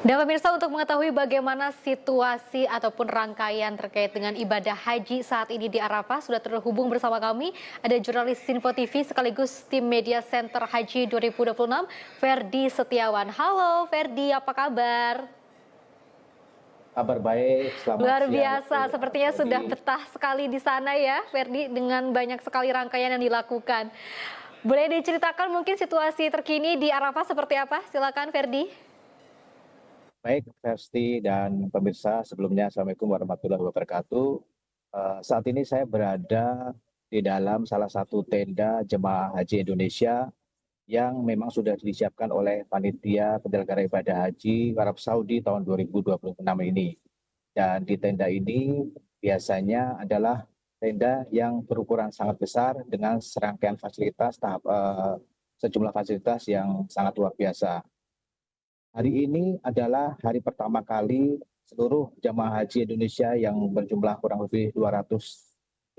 Dan pemirsa, untuk mengetahui bagaimana situasi ataupun rangkaian terkait dengan ibadah haji saat ini di Arafah, sudah terhubung bersama kami ada jurnalis Info TV sekaligus tim Media Center Haji 2026, Ferdi Setiawan. Halo Ferdi, apa kabar? Kabar baik, selamat Luar siang waktu biasa, Arab sepertinya sudah Saudi. betah sekali di sana ya Ferdi, dengan banyak sekali rangkaian yang dilakukan. Boleh diceritakan mungkin situasi terkini di Arafah seperti apa? Silakan Ferdi. Baik, Versti dan pemirsa, sebelumnya Assalamualaikum warahmatullahi wabarakatuh. Saat ini saya berada di dalam salah satu tenda jemaah haji Indonesia yang memang sudah disiapkan oleh panitia penyelenggara ibadah haji Arab Saudi tahun 2026 ini. Dan di tenda ini biasanya adalah tenda yang berukuran sangat besar dengan serangkaian fasilitas sejumlah fasilitas yang sangat luar biasa. Hari ini adalah hari pertama kali seluruh jemaah haji Indonesia yang berjumlah kurang lebih 203.000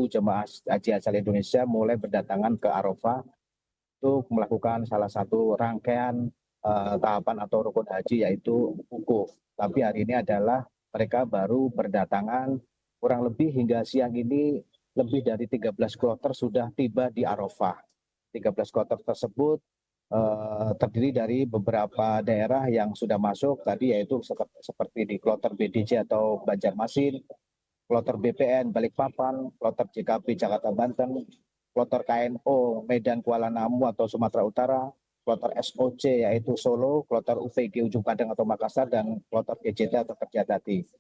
jemaah haji asal Indonesia mulai berdatangan ke Arafah untuk melakukan salah satu rangkaian tahapan atau rukun haji yaitu wukuf. Tapi hari ini adalah mereka baru berdatangan kurang lebih hingga siang ini lebih dari 13 kloter sudah tiba di Arafah. 13 kloter tersebut terdiri dari beberapa daerah yang sudah masuk tadi yaitu seperti di kloter BDJ atau Banjarmasin, kloter BPN Balikpapan, kloter JKP Jakarta Banten, kloter KNO Medan Kuala Namu atau Sumatera Utara, kloter SOC yaitu Solo, kloter UVG Ujung Pandang atau Makassar, dan kloter GJT atau Kertajati.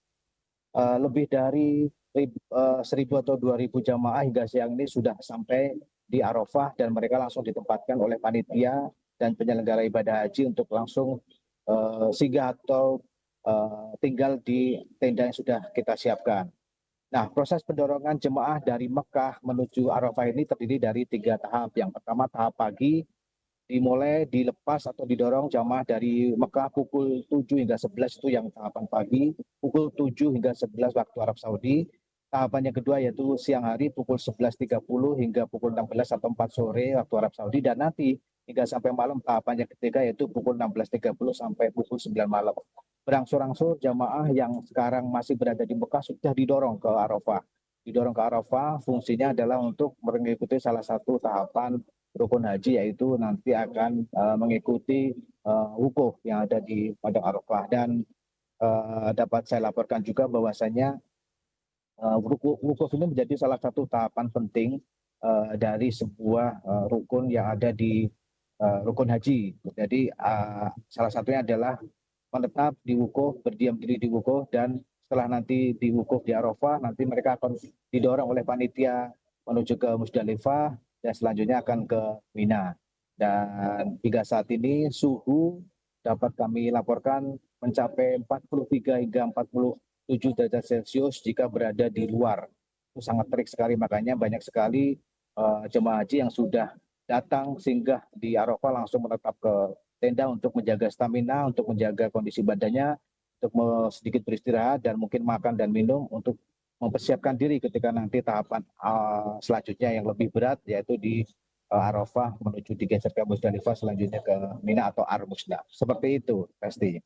Lebih dari 1.000 atau 2.000 jamaah hingga siang ini sudah sampai di Arafah dan mereka langsung ditempatkan oleh panitia dan penyelenggara ibadah haji untuk langsung singgah atau tinggal di tenda yang sudah kita siapkan. Nah, proses pendorongan jemaah dari Mekah menuju Arafah ini terdiri dari 3 tahap. Yang pertama, tahap pagi, dimulai dilepas atau didorong jamaah dari Mekah pukul 7 hingga 11, itu yang tahapan pagi, pukul 7 hingga 11 waktu Arab Saudi. Tahapan yang kedua yaitu siang hari pukul 11.30 hingga pukul 16 atau 4 sore waktu Arab Saudi, dan nanti hingga sampai malam tahapan yang ketiga yaitu pukul 16.30 sampai pukul 9 malam. Berangsur-angsur jamaah yang sekarang masih berada di Mekah sudah didorong ke Arafah. Didorong ke Arafah fungsinya adalah untuk mengikuti salah satu tahapan rukun haji, yaitu nanti akan mengikuti wukuf yang ada di Padang Arafah. Dan dapat saya laporkan juga bahwasanya wukuf ini menjadi salah satu tahapan penting dari sebuah rukun yang ada di rukun haji. Jadi salah satunya adalah menetap di wukuf, berdiam diri di wukuf, dan setelah nanti di wukuf di Arafah, nanti mereka akan didorong oleh panitia menuju ke Musdalifah dan selanjutnya akan ke Mina. Dan hingga saat ini suhu dapat kami laporkan mencapai 43 hingga 47 derajat Celcius jika berada di luar. Itu sangat terik sekali, makanya banyak sekali jemaah haji yang sudah datang singgah di Arafah langsung menetap ke tenda untuk menjaga stamina, untuk menjaga kondisi badannya, untuk sedikit beristirahat dan mungkin makan dan minum untuk mempersiapkan diri ketika nanti tahapan selanjutnya yang lebih berat, yaitu di Arafah menuju digeser ke Musdalifah, selanjutnya ke Mina atau Ar-Musda. Seperti itu, pasti.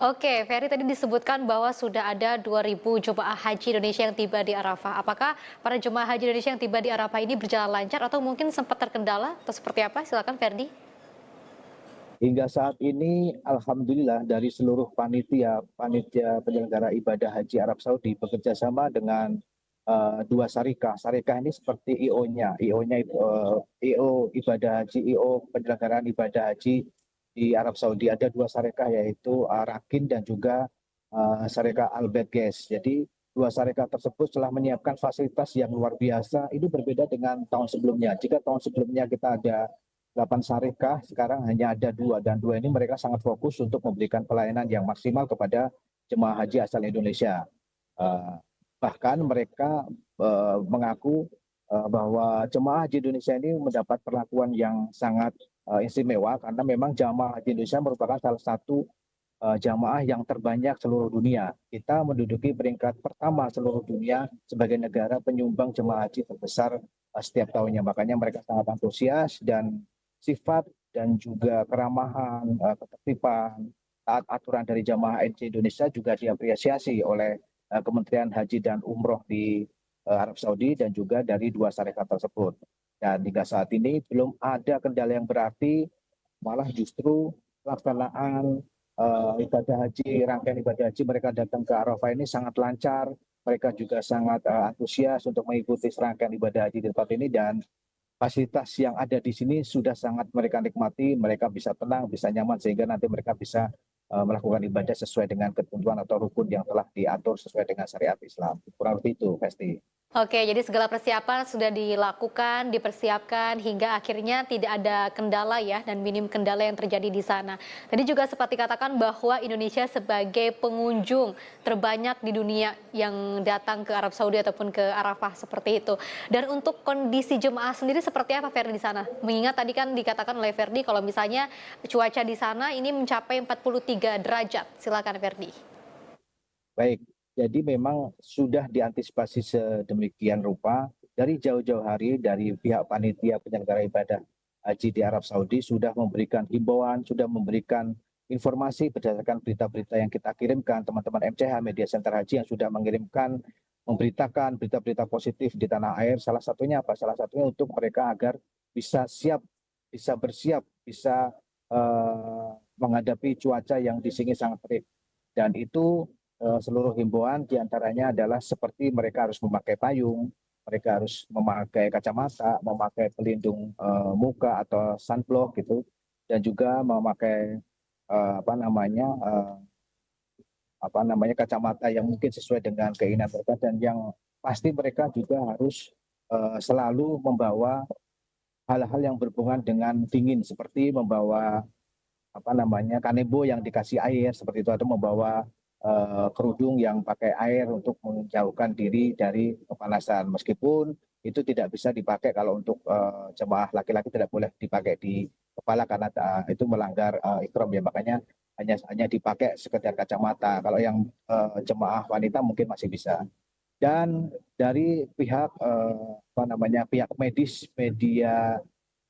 Oke, Ferry, tadi disebutkan bahwa sudah ada 2.000 jemaah haji Indonesia yang tiba di Arafah. Apakah para jemaah haji Indonesia yang tiba di Arafah ini berjalan lancar atau mungkin sempat terkendala atau seperti apa? Silakan Ferdi. Hingga saat ini, alhamdulillah dari seluruh panitia penyelenggara ibadah haji Arab Saudi bekerja sama dengan dua syarikah. Syarikah ini seperti IO-nya, IO-nya itu IO ibadah haji, IO penyelenggaraan ibadah haji di Arab Saudi. Ada dua syarikah yaitu Rakin dan juga syarikah Al Gas. Jadi dua syarikah tersebut telah menyiapkan fasilitas yang luar biasa. Ini berbeda dengan tahun sebelumnya. Jika tahun sebelumnya kita ada 8 syarikah, sekarang hanya ada dua, dan dua ini mereka sangat fokus untuk memberikan pelayanan yang maksimal kepada jemaah haji asal Indonesia. Bahkan mereka mengaku bahwa jemaah haji Indonesia ini mendapat perlakuan yang sangat istimewa karena memang jemaah haji Indonesia merupakan salah satu jamaah yang terbanyak seluruh dunia. Kita menduduki peringkat pertama seluruh dunia sebagai negara penyumbang jemaah haji terbesar setiap tahunnya. Makanya mereka sangat antusias, dan sifat dan juga keramahan, ketertiban, taat aturan dari jamaah haji Indonesia juga diapresiasi oleh Kementerian Haji dan Umroh di Arab Saudi dan juga dari dua syarikat tersebut. Dan hingga saat ini belum ada kendala yang berarti, malah justru pelaksanaan ibadah haji, rangkaian ibadah haji mereka datang ke Arafah ini sangat lancar. Mereka juga sangat antusias untuk mengikuti serangkaian ibadah haji di tempat ini, dan fasilitas yang ada di sini sudah sangat mereka nikmati, mereka bisa tenang, bisa nyaman, sehingga nanti mereka bisa melakukan ibadah sesuai dengan ketentuan atau rukun yang telah diatur sesuai dengan syariat Islam. Kurang lebih itu, Festi. Oke, jadi segala persiapan sudah dilakukan, dipersiapkan hingga akhirnya tidak ada kendala ya dan minim kendala yang terjadi di sana. Tadi juga sempat dikatakan bahwa Indonesia sebagai pengunjung terbanyak di dunia yang datang ke Arab Saudi ataupun ke Arafah seperti itu. Dan untuk kondisi jemaah sendiri seperti apa Ferdi di sana? Mengingat tadi kan dikatakan oleh Ferdi kalau misalnya cuaca di sana ini mencapai 43 derajat. Silakan Ferdi. Baik, jadi memang sudah diantisipasi sedemikian rupa dari jauh-jauh hari dari pihak panitia penyelenggara ibadah haji di Arab Saudi sudah memberikan himbauan, sudah memberikan informasi berdasarkan berita-berita yang kita kirimkan, teman-teman MCH Media Center Haji yang sudah mengirimkan, memberitakan berita-berita positif di tanah air. Salah satunya apa? Salah satunya untuk mereka agar bisa siap, bisa bersiap, bisa menghadapi cuaca yang di sini sangat terik. Dan itu seluruh himbauan diantaranya adalah seperti mereka harus memakai payung, mereka harus memakai kacamata, memakai pelindung muka atau sunblock gitu, dan juga memakai apa namanya kacamata yang mungkin sesuai dengan keinginan mereka, dan yang pasti mereka juga harus selalu membawa hal-hal yang berhubungan dengan dingin seperti membawa kanebo yang dikasih air seperti itu, atau membawa kerudung yang pakai air untuk menjauhkan diri dari kepanasan. Meskipun itu tidak bisa dipakai kalau untuk jemaah laki-laki, tidak boleh dipakai di kepala karena itu melanggar ikram ya, makanya hanya dipakai sekedar kacamata. Kalau yang jemaah wanita mungkin masih bisa. Dan dari pihak pihak medis, media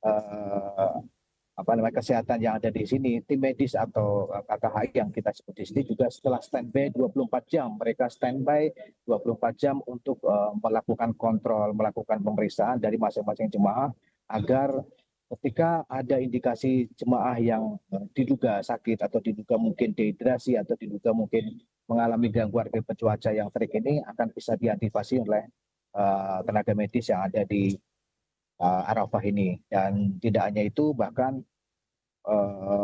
eh, kesehatan yang ada di sini, tim medis atau KKHI yang kita sebut di sini juga setelah standby 24 jam, mereka standby 24 jam untuk melakukan kontrol, melakukan pemeriksaan dari masing-masing jemaah agar ketika ada indikasi jemaah yang diduga sakit atau diduga mungkin dehidrasi atau diduga mungkin mengalami gangguan akibat cuaca yang terik ini akan bisa diantisipasi oleh tenaga medis yang ada di Arafah ini. Dan tidak hanya itu, bahkan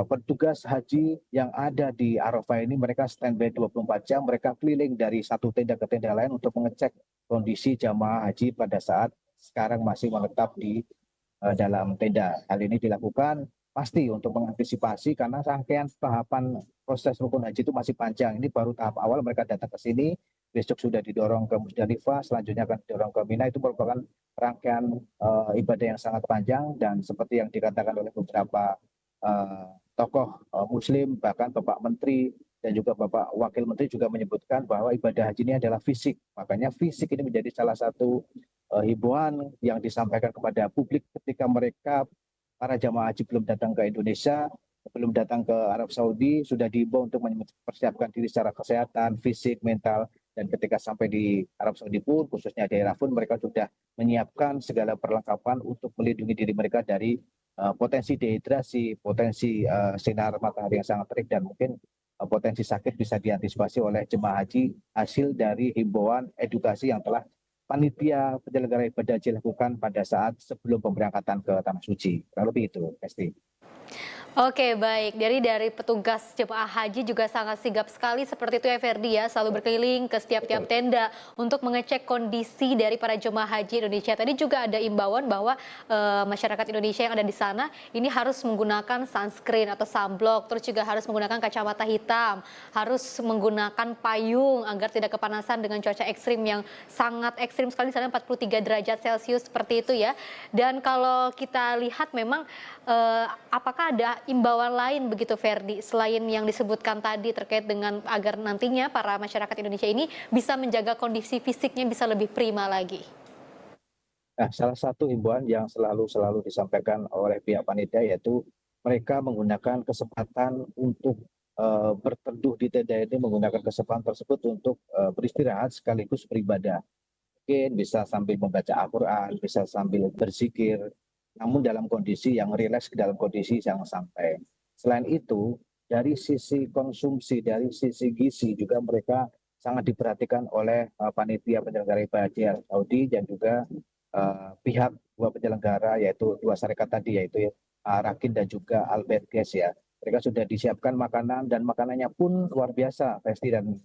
petugas haji yang ada di Arafah ini mereka standby 24 jam, mereka keliling dari satu tenda ke tenda lain untuk mengecek kondisi jamaah haji pada saat sekarang masih menetap di dalam tenda. Hal ini dilakukan pasti untuk mengantisipasi karena rangkaian tahapan proses rukun haji itu masih panjang. Ini baru tahap awal, mereka datang ke sini, besok sudah didorong ke Musdalifah, selanjutnya akan didorong ke Mina. Itu merupakan rangkaian ibadah yang sangat panjang, dan seperti yang dikatakan oleh beberapa tokoh Muslim, bahkan Bapak Menteri dan juga Bapak Wakil Menteri juga menyebutkan bahwa ibadah haji ini adalah fisik. Makanya fisik ini menjadi salah satu himbauan yang disampaikan kepada publik ketika mereka para jamaah haji belum datang ke Indonesia, belum datang ke Arab Saudi, sudah diimbau untuk mempersiapkan diri secara kesehatan, fisik, mental, dan ketika sampai di Arab Saudi pun, khususnya di Arafah, mereka sudah menyiapkan segala perlengkapan untuk melindungi diri mereka dari potensi dehidrasi, potensi sinar matahari yang sangat terik, dan mungkin potensi sakit bisa diantisipasi oleh jemaah haji hasil dari himbauan edukasi yang telah panitia penyelenggara ibadah haji lakukan pada saat sebelum pemberangkatan ke Tanah Suci. Kurang lebih itu, Esti. Oke, baik. Dari petugas jemaah haji juga sangat sigap sekali seperti itu ya Ferdi ya, selalu berkeliling ke setiap-tiap tenda untuk mengecek kondisi dari para jemaah haji Indonesia. Tadi juga ada imbauan bahwa masyarakat Indonesia yang ada di sana ini harus menggunakan sunscreen atau sunblock, terus juga harus menggunakan kacamata hitam, harus menggunakan payung agar tidak kepanasan dengan cuaca ekstrim yang sangat ekstrim sekali, misalnya 43 derajat Celcius seperti itu ya. Dan kalau kita lihat memang apakah ada imbauan lain begitu Ferdi selain yang disebutkan tadi terkait dengan agar nantinya para masyarakat Indonesia ini bisa menjaga kondisi fisiknya bisa lebih prima lagi? Nah, salah satu himbauan yang selalu disampaikan oleh pihak panitia yaitu mereka menggunakan kesempatan untuk berteduh di tenda ini menggunakan kesempatan tersebut untuk beristirahat sekaligus beribadah. Mungkin bisa sambil membaca Al-Quran, bisa sambil berzikir, namun dalam kondisi yang rileks, dalam kondisi yang santai. Selain itu, dari sisi konsumsi, dari sisi gizi juga mereka sangat diperhatikan oleh panitia penyelenggara ibadah Haji Arab Saudi dan juga pihak dua penyelenggara yaitu dua syarikat tadi yaitu Rakin dan juga Alberges ya. Mereka sudah disiapkan makanan dan makanannya pun luar biasa, Festi dan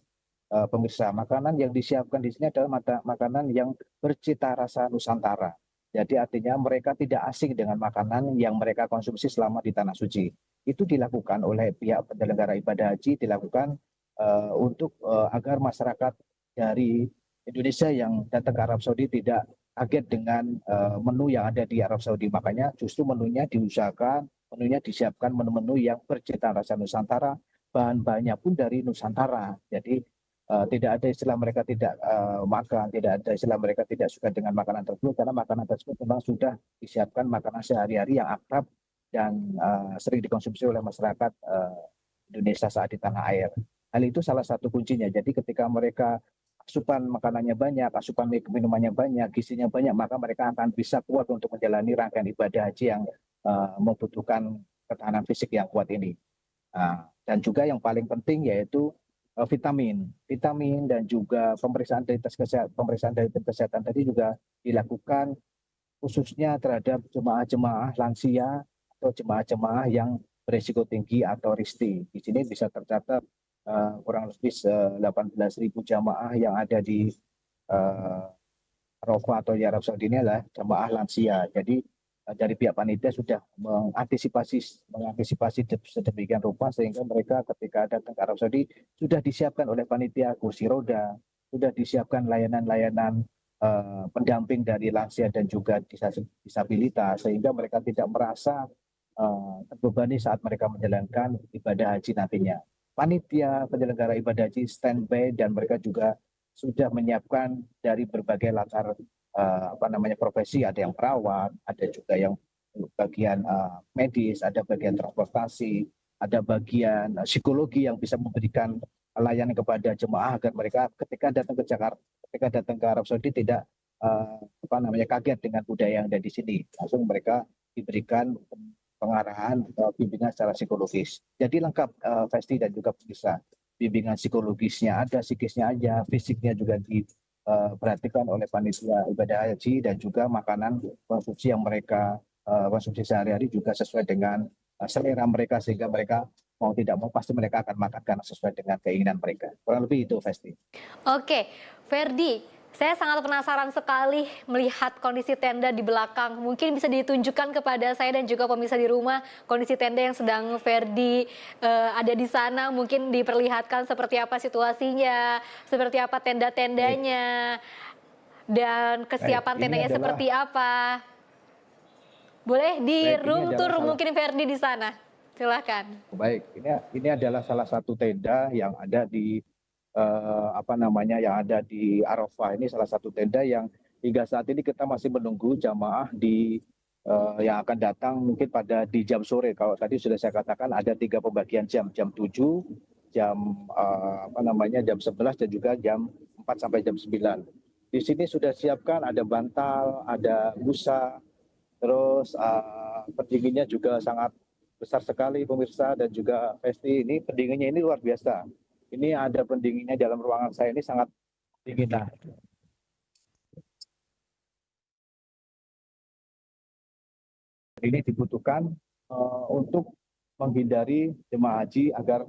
pemirsa. Makanan yang disiapkan di sini adalah makanan yang bercita rasa Nusantara. Jadi artinya mereka tidak asing dengan makanan yang mereka konsumsi selama di Tanah Suci. Itu dilakukan oleh pihak penyelenggara ibadah haji, dilakukan untuk agar masyarakat dari Indonesia yang datang ke Arab Saudi tidak kaget dengan menu yang ada di Arab Saudi. Makanya justru menunya diusahakan, menunya disiapkan menu-menu yang bercita rasa Nusantara, bahan-bahannya pun dari Nusantara. Jadi tidak ada istilah mereka tidak makan, tidak ada istilah mereka tidak suka dengan makanan tersebut, karena makanan tersebut memang sudah disiapkan makanan sehari-hari yang akrab dan sering dikonsumsi oleh masyarakat Indonesia saat di tanah air. Hal itu salah satu kuncinya. Jadi ketika mereka asupan makanannya banyak, asupan minumannya banyak, gizinya banyak, maka mereka akan bisa kuat untuk menjalani rangkaian ibadah haji yang membutuhkan ketahanan fisik yang kuat ini. Dan juga yang paling penting yaitu vitamin dan juga pemeriksaan dari tes kesehatan tadi juga dilakukan khususnya terhadap jemaah-jemaah lansia atau jemaah-jemaah yang berisiko tinggi atau risti. Di sini bisa tercatat kurang lebih 18.000 jamaah yang ada di Arafah atau di Arab Saudi ini adalah jemaah lansia. Jadi dari pihak panitia sudah mengantisipasi sedemikian rupa sehingga mereka ketika datang ke Arab Saudi sudah disiapkan oleh panitia kursi roda, sudah disiapkan layanan-layanan pendamping dari lansia dan juga disabilitas sehingga mereka tidak merasa terbebani saat mereka menjalankan ibadah haji nantinya. Panitia penyelenggara ibadah haji standby dan mereka juga sudah menyiapkan dari berbagai latar profesi, ada yang perawat, ada juga yang bagian medis, ada bagian transportasi, ada bagian psikologi yang bisa memberikan layanan kepada jemaah agar mereka ketika datang ke Jakarta, ketika datang ke Arab Saudi tidak kaget dengan budaya yang ada di sini. Langsung mereka diberikan pengarahan bimbingan secara psikologis. Jadi lengkap Festi dan juga pemirsa. Bimbingan psikologisnya ada, psikisnya aja, fisiknya juga diperhatikan oleh panitia ibadah haji dan juga makanan konsumsi yang mereka konsumsi sehari-hari juga sesuai dengan selera mereka sehingga mereka mau tidak mau pasti mereka akan makan karena sesuai dengan keinginan mereka. Kurang lebih itu Festi. Oke, Ferdi, saya sangat penasaran sekali melihat kondisi tenda di belakang. Mungkin bisa ditunjukkan kepada saya dan juga pemirsa di rumah kondisi tenda yang sedang Ferdi ada di sana. Mungkin diperlihatkan seperti apa situasinya, seperti apa tenda-tendanya, dan kesiapan tendanya seperti apa. Boleh di room tour mungkin Ferdi di sana. Silakan. Baik, ini adalah salah satu tenda yang ada di yang ada di Arafah. Ini salah satu tenda yang hingga saat ini kita masih menunggu jamaah yang akan datang mungkin di jam sore. Kalau tadi sudah saya katakan ada 3 pembagian jam 7, jam jam 11 dan juga jam 4 sampai jam 9. Di sini sudah siapkan ada bantal, ada busa, terus pendinginnya juga sangat besar sekali pemirsa dan juga Festi. Ini pendinginnya ini luar biasa. Ini ada pendinginnya dalam ruangan saya ini sangat dingin. Nah, ini dibutuhkan untuk menghindari jemaah haji agar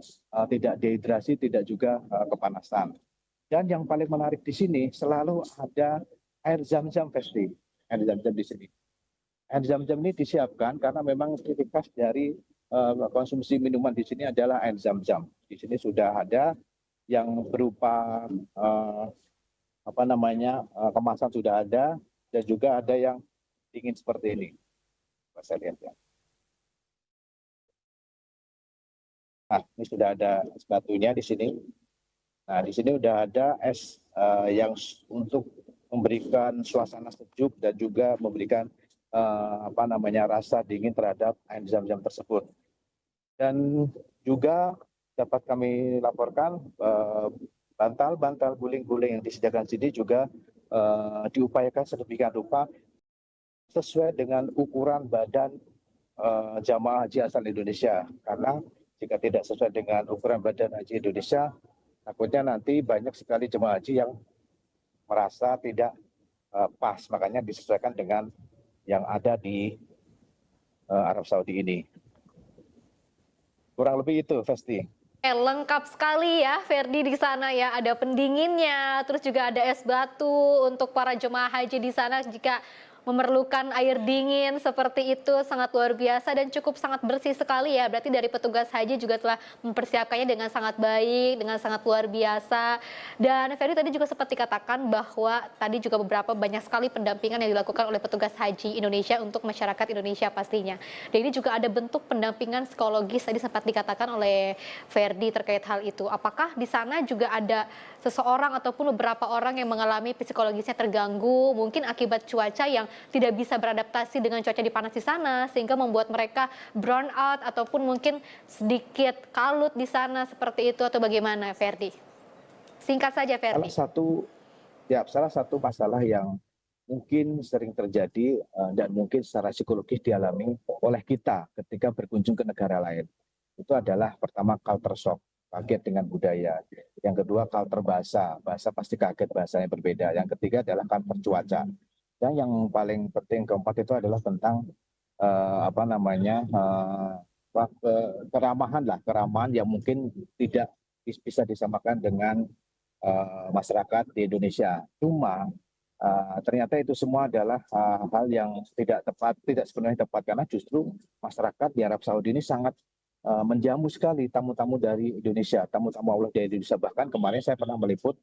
tidak dehidrasi, tidak juga kepanasan. Dan yang paling menarik di sini selalu ada air zam-zam Festi, air zam-zam di sini. Air zam-zam ini disiapkan karena memang ciri khas dari konsumsi minuman di sini adalah air zam-zam. Di sini sudah ada yang berupa kemasan sudah ada dan juga ada yang dingin seperti ini. Saya lihat ya. Nah, ini sudah ada es batunya di sini. Nah, di sini sudah ada es yang untuk memberikan suasana sejuk dan juga memberikan rasa dingin terhadap air zam-zam tersebut. Dan juga dapat kami laporkan bantal-bantal guling-guling yang disediakan sini juga diupayakan sedemikian rupa sesuai dengan ukuran badan jamaah haji asal Indonesia. Karena jika tidak sesuai dengan ukuran badan haji Indonesia, takutnya nanti banyak sekali jemaah haji yang merasa tidak pas, makanya disesuaikan dengan yang ada di Arab Saudi ini. Kurang lebih itu, Festi. Lengkap sekali ya Ferdi di sana ya, ada pendinginnya, terus juga ada es batu untuk para jemaah haji di sana jika memerlukan air dingin seperti itu, sangat luar biasa dan cukup sangat bersih sekali ya. Berarti dari petugas haji juga telah mempersiapkannya dengan sangat baik, dengan sangat luar biasa. Dan Ferdi tadi juga sempat dikatakan bahwa tadi juga banyak sekali pendampingan yang dilakukan oleh petugas haji Indonesia untuk masyarakat Indonesia pastinya. Dan ini juga ada bentuk pendampingan psikologis tadi sempat dikatakan oleh Ferdi terkait hal itu. Apakah di sana juga ada seseorang ataupun beberapa orang yang mengalami psikologisnya terganggu, mungkin akibat cuaca yang tidak bisa beradaptasi dengan cuaca di panas di sana, sehingga membuat mereka burn out ataupun mungkin sedikit kalut di sana seperti itu, atau bagaimana, Ferdi? Singkat saja, Ferdi. Salah satu masalah yang mungkin sering terjadi dan mungkin secara psikologis dialami oleh kita ketika berkunjung ke negara lain. Itu adalah pertama culture shock, kaget dengan budaya. Yang kedua culture bahasa pasti kaget, bahasanya berbeda. Yang ketiga adalah culture cuaca. Dan yang paling penting keempat itu adalah tentang keramahan yang mungkin tidak bisa disamakan dengan masyarakat di Indonesia. Cuma ternyata itu semua adalah hal yang tidak sepenuhnya tepat, karena justru masyarakat di Arab Saudi ini sangat menjamu sekali tamu-tamu dari Indonesia, tamu-tamu Allah dari Indonesia. Bahkan kemarin saya pernah meliput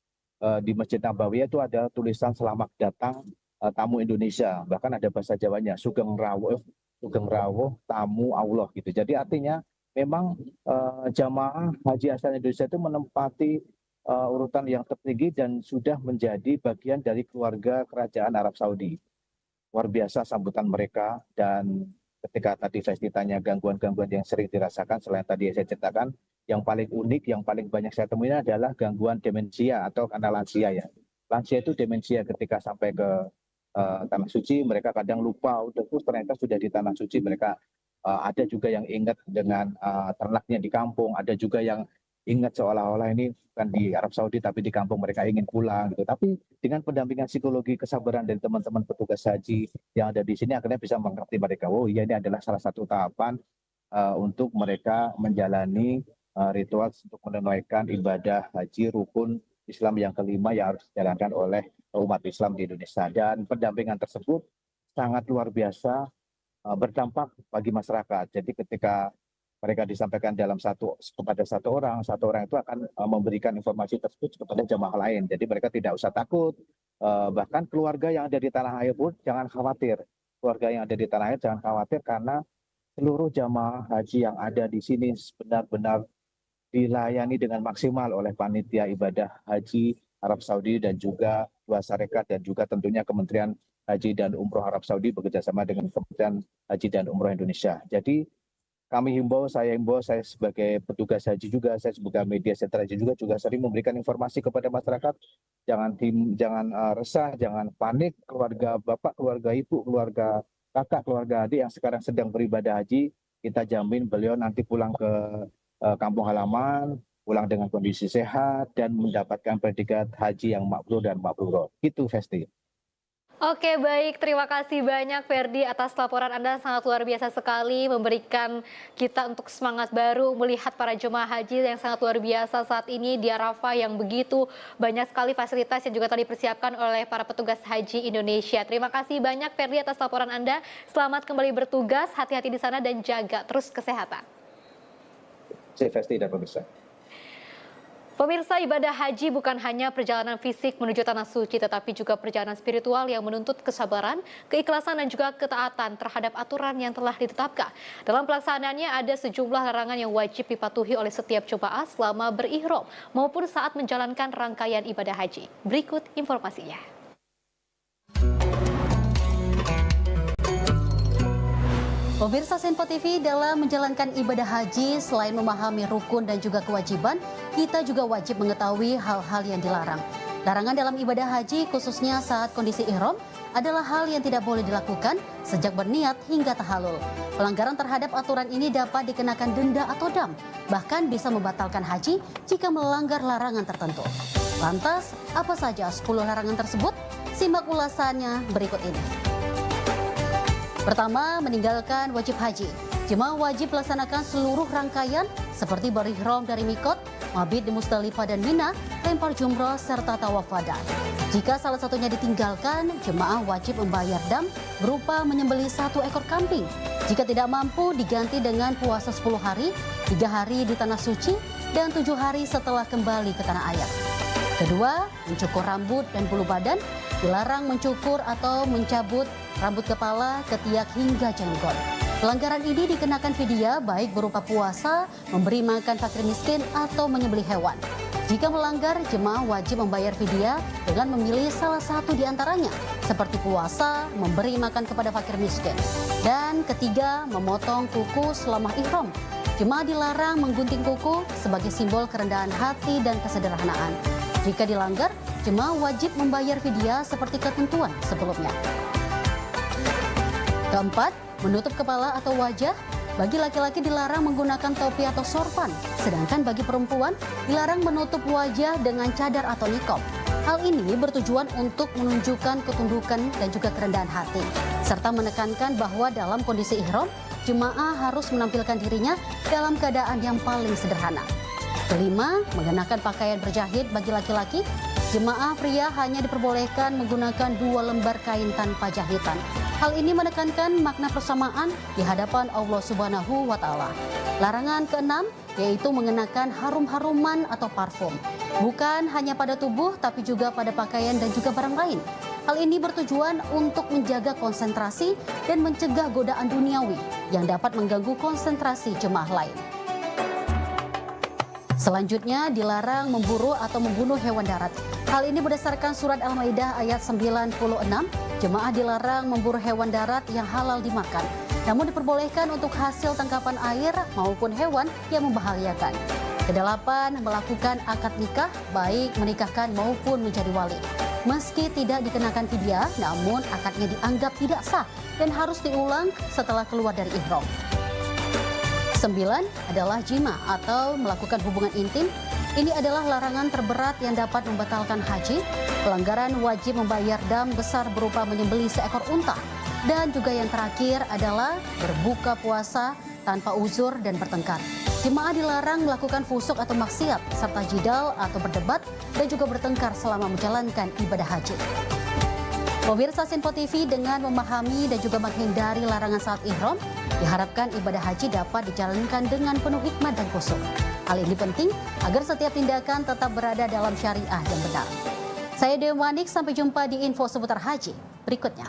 di Masjid Nabawi itu ada tulisan selamat datang tamu Indonesia, bahkan ada bahasa Jawanya, Sugeng Rawuh tamu Allah gitu. Jadi artinya memang jamaah haji asal Indonesia itu menempati urutan yang tertinggi dan sudah menjadi bagian dari keluarga kerajaan Arab Saudi. Luar biasa sambutan mereka. Dan ketika tadi saya ditanya gangguan-gangguan yang sering dirasakan, selain tadi saya ceritakan, yang paling unik, yang paling banyak saya temui adalah gangguan demensia atau karena lansia ya. Lansia itu demensia ketika sampai ke Tanah Suci, mereka kadang lupa, terus ternyata sudah di Tanah Suci. Mereka ada juga yang ingat dengan ternaknya di kampung, ada juga yang ingat seolah-olah ini bukan di Arab Saudi tapi di kampung, mereka ingin pulang gitu. Tapi dengan pendampingan psikologi, kesabaran dari teman-teman petugas haji yang ada di sini, akhirnya bisa mengerti mereka, oh iya ini adalah salah satu tahapan untuk mereka menjalani ritual untuk menunaikan ibadah haji rukun Islam yang kelima yang harus dijalankan oleh umat Islam di Indonesia. Dan pendampingan tersebut sangat luar biasa berdampak bagi masyarakat. Jadi ketika mereka disampaikan kepada satu orang itu akan memberikan informasi tersebut kepada jamaah lain. Jadi mereka tidak usah takut. Bahkan keluarga yang ada di tanah air pun jangan khawatir. Keluarga yang ada di tanah air jangan khawatir, karena seluruh jamaah haji yang ada di sini benar-benar dilayani dengan maksimal oleh panitia ibadah haji Arab Saudi dan juga Dua Sarekat dan juga tentunya Kementerian Haji dan Umroh Arab Saudi bekerjasama dengan Kementerian Haji dan Umroh Indonesia. Jadi saya himbau, saya sebagai petugas haji juga, saya sebagai media center haji juga sering memberikan informasi kepada masyarakat. Jangan resah, jangan panik. Keluarga bapak, keluarga ibu, keluarga kakak, keluarga adik yang sekarang sedang beribadah haji, kita jamin beliau nanti pulang ke kampung halaman, pulang dengan kondisi sehat dan mendapatkan predikat haji yang mabrur dan mabrurah. Itu Festi. Oke, baik, terima kasih banyak Ferdi atas laporan Anda, sangat luar biasa sekali, memberikan kita untuk semangat baru melihat para jemaah haji yang sangat luar biasa saat ini di Arafah, yang begitu banyak sekali fasilitas yang juga telah dipersiapkan oleh para petugas haji Indonesia. Terima kasih banyak Ferdi atas laporan Anda, selamat kembali bertugas, hati-hati di sana dan jaga terus kesehatan. Festi dan pemirsa. Pemirsa, ibadah haji bukan hanya perjalanan fisik menuju tanah suci, tetapi juga perjalanan spiritual yang menuntut kesabaran, keikhlasan dan juga ketaatan terhadap aturan yang telah ditetapkan. Dalam pelaksanaannya ada sejumlah larangan yang wajib dipatuhi oleh setiap jemaah selama berihram maupun saat menjalankan rangkaian ibadah haji. Berikut informasinya. Pemirsa Senpo TV, dalam menjalankan ibadah haji, selain memahami rukun dan juga kewajiban, kita juga wajib mengetahui hal-hal yang dilarang. Larangan dalam ibadah haji, khususnya saat kondisi ihram, adalah hal yang tidak boleh dilakukan sejak berniat hingga tahalul. Pelanggaran terhadap aturan ini dapat dikenakan denda atau dam, bahkan bisa membatalkan haji jika melanggar larangan tertentu. Lantas, apa saja 10 larangan tersebut? Simak ulasannya berikut ini. Pertama, meninggalkan wajib haji. Jemaah wajib melaksanakan seluruh rangkaian seperti berihram dari mikot, mabit di Musdalifah dan Mina, lempar jumrah, serta tawaf wada. Jika salah satunya ditinggalkan, jemaah wajib membayar dam berupa menyembelih 1 ekor kambing. Jika tidak mampu, diganti dengan puasa 10 hari, 3 hari di tanah suci, dan 7 hari setelah kembali ke tanah air. Kedua, mencukur rambut dan bulu badan. Dilarang mencukur atau mencabut rambut kepala, ketiak hingga jenggot. Pelanggaran ini dikenakan fidyah baik berupa puasa, memberi makan fakir miskin, atau menyembelih hewan. Jika melanggar, jemaah wajib membayar fidyah dengan memilih salah satu di antaranya, seperti puasa, memberi makan kepada fakir miskin. Dan ketiga, memotong kuku selama ihram. Jemaah dilarang menggunting kuku sebagai simbol kerendahan hati dan kesederhanaan. Jika dilanggar, jemaah wajib membayar fidyah seperti ketentuan sebelumnya. Keempat, menutup kepala atau wajah. Bagi laki-laki dilarang menggunakan topi atau sorban, sedangkan bagi perempuan dilarang menutup wajah dengan cadar atau niqab. Hal ini bertujuan untuk menunjukkan ketundukan dan juga kerendahan hati, serta menekankan bahwa dalam kondisi ihram, jemaah harus menampilkan dirinya dalam keadaan yang paling sederhana. Kelima, mengenakan pakaian berjahit bagi laki-laki. Jemaah pria hanya diperbolehkan menggunakan 2 lembar kain tanpa jahitan. Hal ini menekankan makna persamaan di hadapan Allah Subhanahu wa Ta'ala. Larangan keenam, yaitu mengenakan harum-haruman atau parfum. Bukan hanya pada tubuh, tapi juga pada pakaian dan juga barang lain. Hal ini bertujuan untuk menjaga konsentrasi dan mencegah godaan duniawi yang dapat mengganggu konsentrasi jemaah lain. Selanjutnya, dilarang memburu atau membunuh hewan darat. Hal ini berdasarkan surat Al-Maidah ayat 96, jemaah dilarang memburu hewan darat yang halal dimakan, namun diperbolehkan untuk hasil tangkapan air maupun hewan yang membahayakan. Kedelapan, melakukan akad nikah, baik menikahkan maupun menjadi wali. Meski tidak dikenakan fidyah, namun akadnya dianggap tidak sah dan harus diulang setelah keluar dari ihram. 9 adalah jima atau melakukan hubungan intim. Ini adalah larangan terberat yang dapat membatalkan haji. Pelanggaran wajib membayar dam besar berupa menyembelih seekor unta. Dan juga yang terakhir adalah berbuka puasa tanpa uzur dan bertengkar. Jemaah dilarang melakukan fusuk atau maksiat, serta jidal atau berdebat, dan juga bertengkar selama menjalankan ibadah haji. Pemirsa Senpo TV, dengan memahami dan juga menghindari larangan saat ihram, diharapkan ibadah haji dapat dijalankan dengan penuh hikmat dan khusyuk. Hal ini penting agar setiap tindakan tetap berada dalam syariah yang benar. Saya Dewi Manik, sampai jumpa di info seputar haji berikutnya.